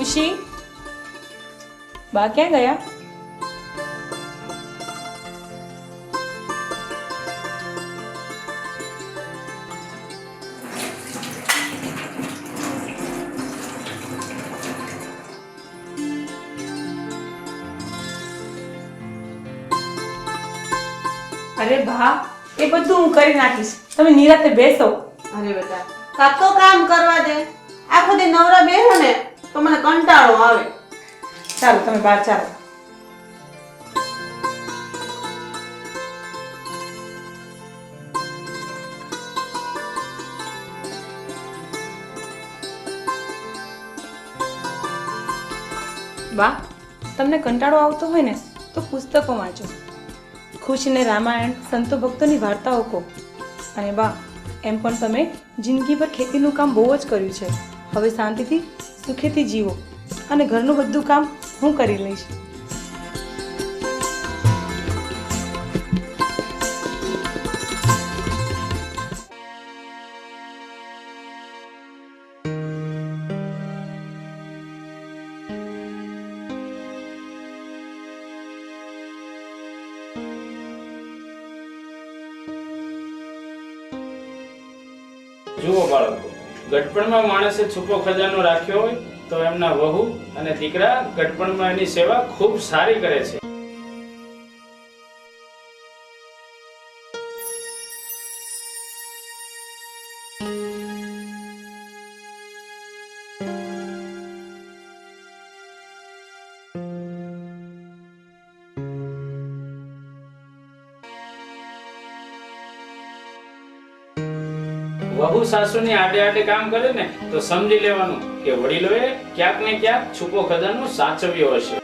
ખુશી, બા ક્યાં ગયા? અરે બા, એ બધું હું કરી નાખીશ, તમે નિરાતે બેસો. અરે બેટા, કાં તો કામ કરવા દે. આખો દી નવરા બેહો ને તો મને કંટાળો આવે. ચાલો તમે બહાર ચાલો. બા, તમને કંટાળો આવતો હોય ને તો પુસ્તકો વાંચો. ખુશીને રામાયણ, સંતો ભક્તોની વાર્તાઓ કહો. અને બા, એમ પણ તમે જિંદગી પર ખેતીનું કામ બહુ જ કર્યું છે. હવે શાંતિથી સુખેથી જીવો અને ઘરનું બધું કામ હું કરી લઈશ. જુઓ બાળકો, ગઢપણમાં માણસે છુપો ખજાનો રાખ્યો હોય તો એમના વહુ અને દીકરા ગઢપણમાં એની સેવા ખૂબ સારી કરે છે. વહુ સાસુની આડે આડે કામ કરે ને તો સમજી લેવાનું કે વડીલોએ ક્યાંક ને ક્યાંક છુપો ખજાનો સાચવ્યો હશે.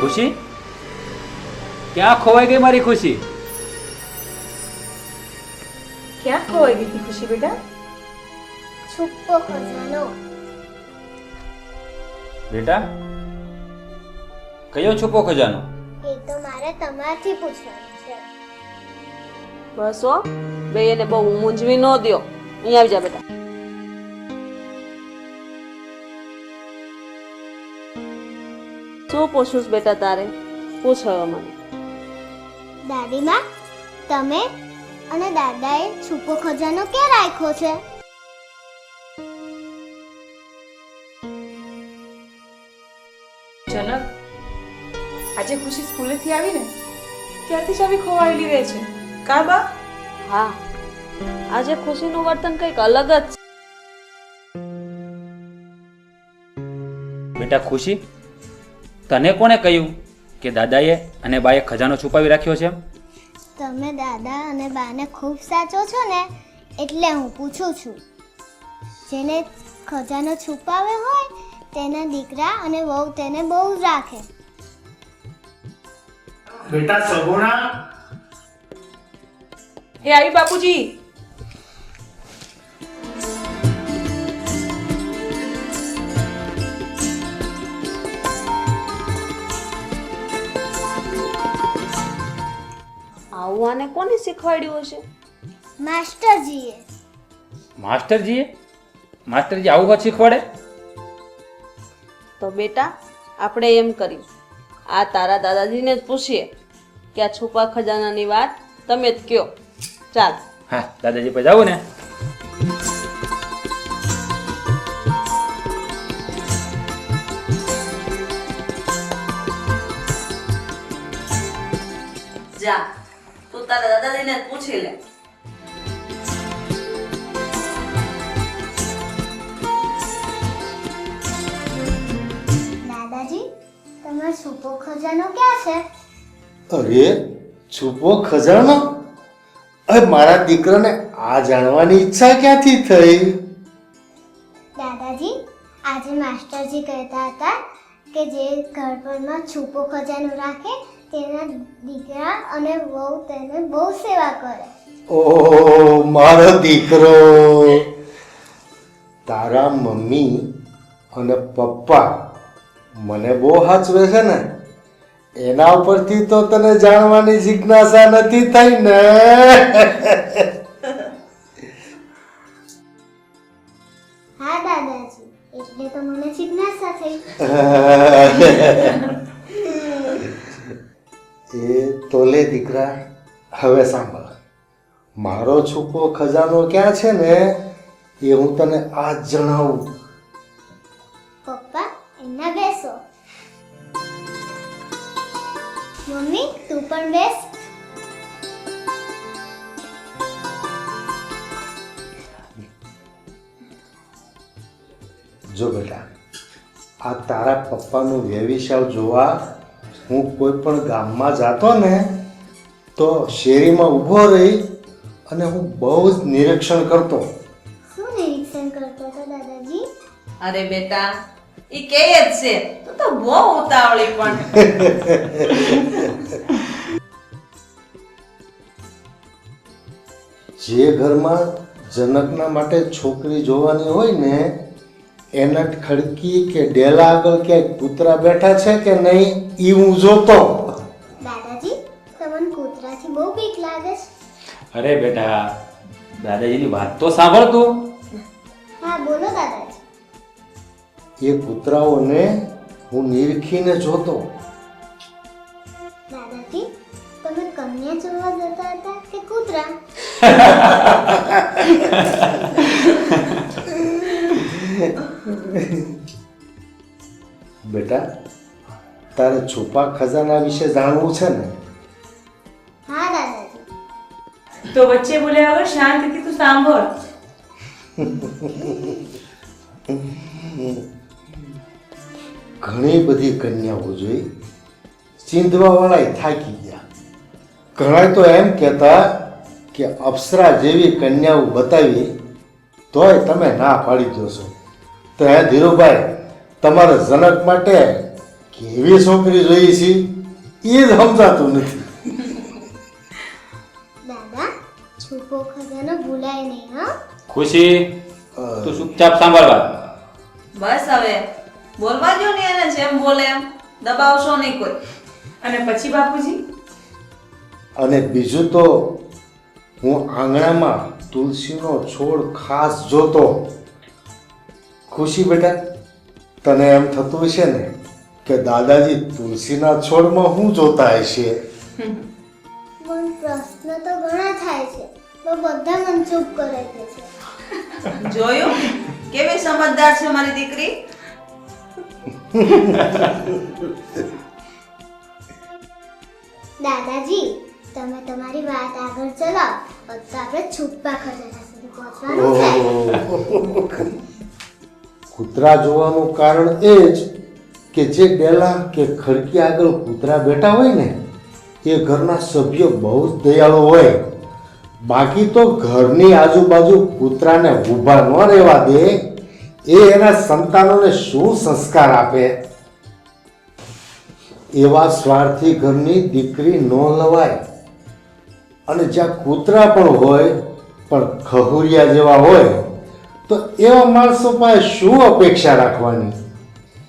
ખુશી, ક્યાં ખોવાઈ ગઈ મારી ખુશી? ક્યાં ખોવાઈ ગઈ હતી ખુશી બેટા? છુપો ખજાનો. બેટા, કયો છુપો ખજાનો? એ તો મારે તમારથી પૂછવાનું છે. બસ હો, બે એને બહુ મૂંઝવી ન દ્યો. અહીંયા આવી જા બેટા. શું પૂછું છું બેટા તારે? પૂછ હવે મને. દાદીમા, તમે અને દાદાએ છુપો ખજાનો ક્યાં રાખ્યો છે? જનક, આજે ખુશી સ્કૂલેથી આવી ને ત્યારથી જ આવી ખોવાયેલી રહે છે. કા બા? હા, આજે ખુશીનું વર્તન કંઈક અલગ જ છે. બેટા ખુશી, તને કોણે કહ્યું કે દાદાએ અને બાએ ખજાનો છુપાવી રાખ્યો છે? તમે દાદા અને બાને ખૂબ સાચો છો ને, એટલે હું પૂછું છું. જેને ખજાનો છુપાવ્યો હોય તેના દીકરા અને વહુ તેને બહુ જ રાખે. બેટા સગુણા, એ આવી બાપુજી. આવું આને કોને શીખવાડ્યું હશે? માસ્ટરજીએ. માસ્ટરજીએ? માસ્ટરજી આવું વાત શીખવાડે? તો બેટા, આપણે એમ કરીએ, આ તારા દાદાજીને જ પૂછીએ કે આ છુપા ખજાનાની વાત તમે જ કયો. ચાલ. હા, દાદાજી પર જાવ ને. જા, તું તારા દાદાજીને જ પૂછી લે. દાદાજી, તમારો છુપો ખજાનો ક્યાં છે? અરે છુપો ખજાનો? અરે મારા દીકરાને આ જાણવાની ઈચ્છા ક્યાંથી થઈ? દાદાજી, આજે માસ્ટરજી કહેતા હતા કે જે ઘરપણમાં છુપો ખજાનો રાખે તેના દીકરા અને વહુ તેને બહુ સેવા કરે. ઓ મારો દીકરો, તારા મમ્મી અને પપ્પા મને બહુ સાચવે છે ને, એના ઉપરથી તો તને જાણવાની જિજ્ઞાસા નથી થઈ ને. હા દાદાજી, એટલે તો મને જિજ્ઞાસા થઈ. એ તો લે દીકરા, હવે સાંભળ. મારો છુપો ખજાનો ક્યાં છે ને એ હું તને આજ જણાવું. પપ્પા એમના બેસો. મમ્મી તું પણ બેસ. જો બેટા, આ તારા પપ્પાનું વ્યવિશાળ જોવા હું કોઈ પણ ગામમાં જાતો ને તો શેરીમાં ઊભો રહી અને હું બહુ જ નિરીક્ષણ કરતો. શું નિરીક્ષણ કરતો હતો દાદાજી? અરે બેટા ઈ કે જ છે, તું તો બહુ ઉતાવળી પણ. જે ઘરમાં જનકના માટે છોકરી જોવાની હોય ને એના ખડકી કે ડેલા આગળ ક્યાંય કૂતરા બેઠા છે કે નહીં ઈ હું જોતો. દાદાજી તમને કૂતરાથી બહુ બીક લાગે છે. અરે બેટા, દાદાજીની વાત તો સાંભળ તું. હા બોલો દાદાજી. એ કૂતરાઓને હું નિરખીને જોતો. દાદાજી તમે કન્યા જોવા જતા હતા કે કૂતરા? બેટા, તારે છુપા ખજાના વિશે જાણવું છે ને? હા દાદાજી. તો વચ્ચે બોલ્યા વગર શાંતિથી તું સાંભળ. ઘણી બધી કન્યાઓ જોઈ, ચીંધવા વાળા થાકી ગયા. ઘણા તો એમ કહેતા કે અપ્સરા જેવી કન્યાઓ બતાવી તોય તમે ના પાડી દો છો. તો હે ધીરુભાઈ, તમારે જનક માટે કેવી છોકરી જોઈએ છે એ જ સમજાતું નથી. દાદા છુપો ખજાનો ભૂલાય નહીં હા. ખુશી, તું ચૂપચાપ સાંભળવા. બસ હવે બોલવા જો ને એને જેમ બોલે એમ, દબાવશો નહીં કોઈ. અને પછી બાપુજી? અને બીજું તો હું આંગણામાં તુલસીનો છોડ ખાસ જોતો. ખુશી બેટા, તને એમ થતું હશે ને કે દાદાજી તુલસીના છોડમાં શું જોતા હશે? પણ પ્રશ્ન તો ઘણા થાય છે, તો બધા મન ચૂપ કરાવી દે છે. જોયું કેવી સમજદાર છે મારી દીકરી. દાદાજી તમે તમારી વાત આગળ ચલાવો, પછી આપણે છુપા ખજાના સુધી પહોંચવાનું છે. કૂતરા જોવાનું કારણ એ જ કે જે ડેલા કે ખડકી આગળ કૂતરા બેઠા હોય ને એ ઘરના સભ્યો બહુ જ દયાળુ હોય. બાકી તો ઘરની આજુબાજુ કૂતરાને ઊભા ન રહેવા દે એ એના સંતાનોને શું સંસ્કાર આપે? એવા સ્વાર્થી ઘરની દીકરી ન લવાય. અને જ્યાં કૂતરા પણ હોય પણ ખહુરિયા જેવા હોય તો એવા માણસો પાસે શું અપેક્ષા રાખવાની?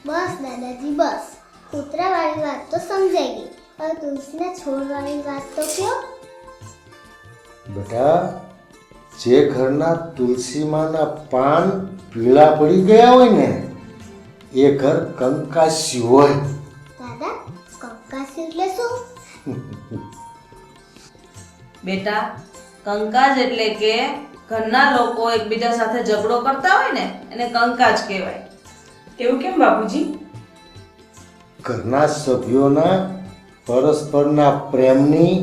બસ દાદાજી બસ, કૂતરા વાળી વાત તો સમજાઈ ગઈ. હવે તુલસીના છોડ વાળી વાત તો કયો. બેટા, જે ઘરના તુલસીમાંના પાન પીળા પડી ગયા હોય ને એ ઘર કંકાસી હોય. દાદા કંકાસી એટલે શું? બેટા કંકાજ એટલે કે ઘરના લોકો એકબીજા સાથે ઝઘડો કરતા હોય ને એને કંકાજ કહેવાય. એવું કેમ બાપુજી? ઘરના સભ્યોના પરસ્પરના પ્રેમની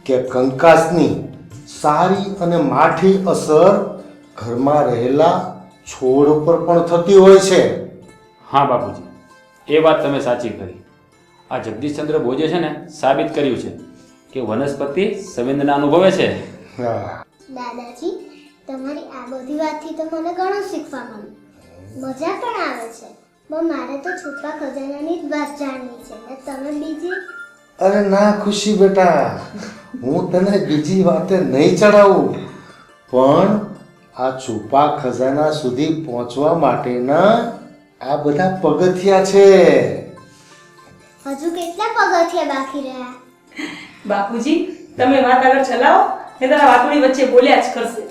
કે કંકાસની સારી અને માઠી અસર ઘરમાં રહેલા છોડ પર પણ થતી હોય છે. હા બાપુજી, એ વાત તમે સાચી કરી. આ જગદીશચંદ્ર બોઝે છે ને સાબિત કર્યું છે કે વનસ્પતિ સંવેદના અનુભવે છે. હા, દાદાજી તમારી આ બધી વાતથી તો મને ઘણું શીખવા મળ્યું, મજા પણ આવે છે. પણ મારે તો છુપા ખજાનાની જ વાત જાણવી છે ને તમે બીજી. અરે ના ખુશી બેટા, હું તને બીજી વાતે નહીં ચડાવું, પણ આ છુપા ખજાના સુધી પહોંચવા માટેના આ બધા પગથિયા છે. હજુ કેટલા પગથિયા બાકી રહ્યા? બાપુજી તમે વાત આગળ ચલાવો ને તારા વાતોની વચ્ચે બોલ્યા જ કરશે.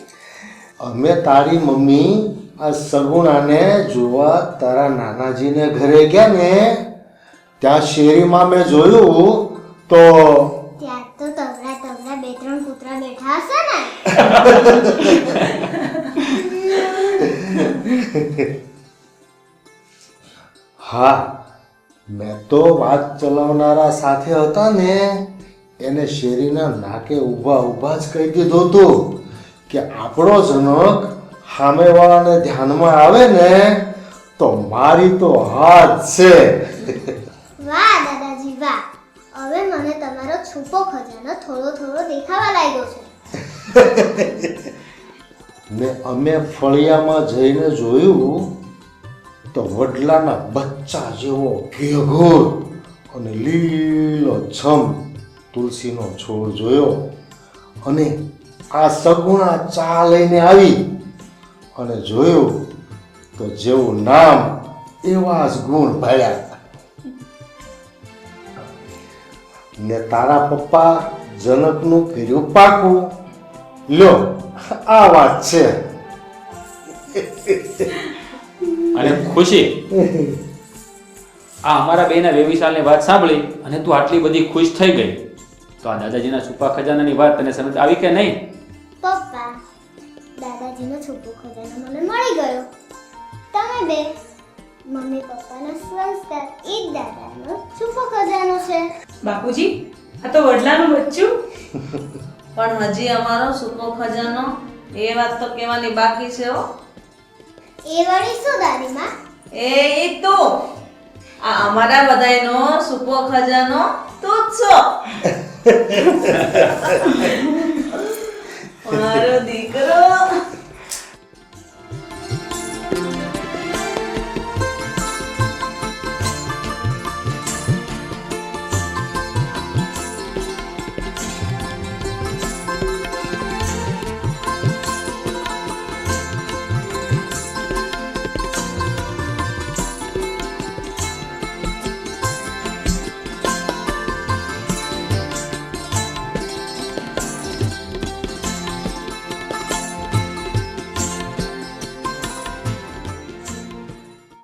અમે તારી મમ્મી આ સગુણાને જોવા તારા નાનાજીને ઘરે ગયા ને ત્યાં શેરીમાં મેં જોયું તો ત્યાં તો તગડા તગડા 2-3 કૂતરા બેઠા હશે ને? હા, મેં તો વાત ચલાવનારા સાથે હતા ને એને શેરીના નાકે ઊભા ઊભા જ કહી દીધું હતું કે આપણો જનક સામેવાળાને ધ્યાનમાં આવે ને તો મારી તો હાથ છે. વાહ દાદાજી વાહ, હવે મને તમારો છુપો ખજાનો થોડો થોડો દેખાવા લાગ્યો છે. ને અમે ફળિયામાં જઈને જોયું તો વડલાના બચ્ચા જેવો ઘેઘોર અને લીલો છમ તુલસીનો છોડ જોયો અને આ સગુણા ચા લઈને આવી અને જોયું તો જેવું નામ એવા જ ગુણ ભાળ્યા. ને તારા પપ્પા જનકનું કર્યું પાકું. લ્યો આ વાત છે. અને ખુશી, આ અમારા બેના વ્યવસાયની વાત સાંભળી અને તું આટલી બધી ખુશ થઈ ગઈ તો આ દાદાજીના છુપા ખજાનાની વાત તને સમજ આવી કે નહીં? પપ્પા, દાદાજીનો છુપો ખજાનો મને મળી ગયો. તમે બે મમ્મી પપ્પાના સંસ્કાર એ જ દાદાનો છુપો ખજાનો છે. બાપુજી આ તો વડલાનું બચ્ચું. પણ હજી અમારો સૂકો ખજાનો એ વાત તો કહેવાની બાકી છે હો. એ વળી શું દાદીમાં? એ તો આ અમારા બધાયનો સૂકો ખજાનો તું જ છો. મારો દીકરો